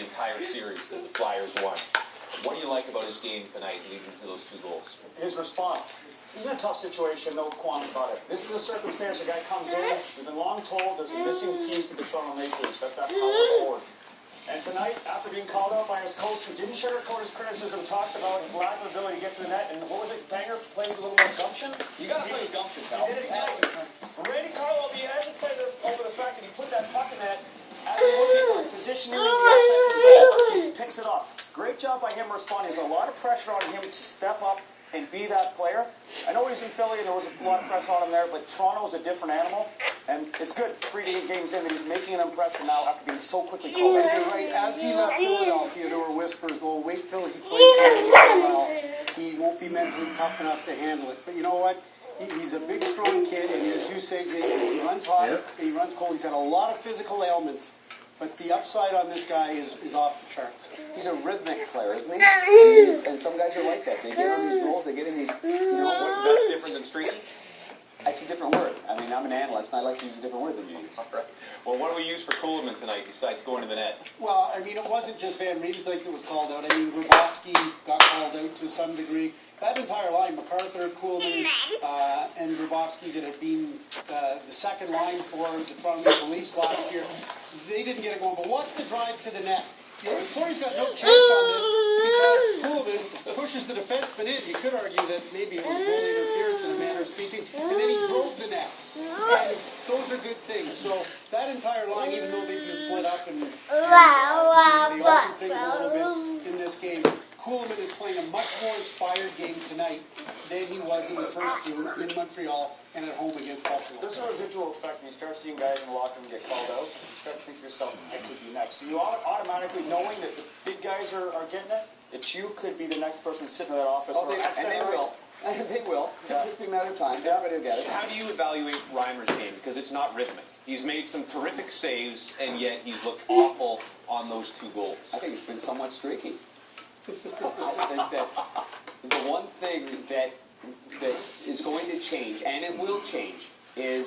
entire series that the Flyers won. What do you like about his game tonight leading to those 2 goals? His response. He's in a tough situation, no qualms about it. This is a circumstance a guy comes in, we've been long told there's a missing piece to the Toronto Maple Leafs. That's that power forward. And tonight, after being called out by his coach, who didn't sugarcoat his criticism, talked about his lack of ability to get to the net, and what was it, Banger plays a little more gumption? You gotta play gumption, pal. He did it tonight. Randy Carlo, he hasn't said over the fact that he put that puck in that as he was positioning in the offensive zone. He picks it up. Great job by him responding. There's a lot of pressure on him to step up and be that player. I know he's in Philly and there was a lot of pressure on him there, but Toronto's a different animal, and it's good 3 to 8 games in that he's making an impression now after being so quickly called out. You're right. As he left Philadelphia, there were whispers, well, wait till he plays for the well. He won't be mentally tough enough to handle it. But you know what? He's a big, strong kid, and as you say, Jay, he runs hot, he runs cold. He's had a lot of physical ailments, but the upside on this guy is off the charts. He's a rhythmic player, isn't he? He is, and some guys are like that. They get in these roles, they get in these, That's different than streaky? That's a different word. I mean, I'm an analyst, and I like to use a different word than you use. All right. Well, what do we use for Kuhlman tonight besides going to the net? Well, I mean, it wasn't just Van Riemsdyk that was called out. I mean, Grabowski got called out to some degree. That entire line, MacArthur, Kuhlman, and Grabowski that had been the second line for the Toronto Maple Leafs last year, they didn't get it going. But watch the drive to the net. Torrey's got no chance on this because Kuhlman pushes the defenseman in. You could argue that maybe it was goalie interference in a manner of speaking, and then he drove the net. And those are good things. So that entire line, even though they've been split up and they altered things a little bit in this game, Kuhlman is playing a much more inspired game tonight than he was in the first 2 in Montreal and at home against Buffalo. There's a residual effect when you start seeing guys in the locker room get called out. You start to think to yourself, I could be next. So you automatically, knowing that the big guys are getting it, that you could be the next person sitting in that office. Oh, and they will. They will. It's just a matter of time. Everybody will get it. How do you evaluate Reimer's game? Because it's not rhythmic. He's made some terrific saves, and yet he's looked awful on those 2 goals. I think it's been somewhat streaky. I think that the one thing that is going to change, and it will change, is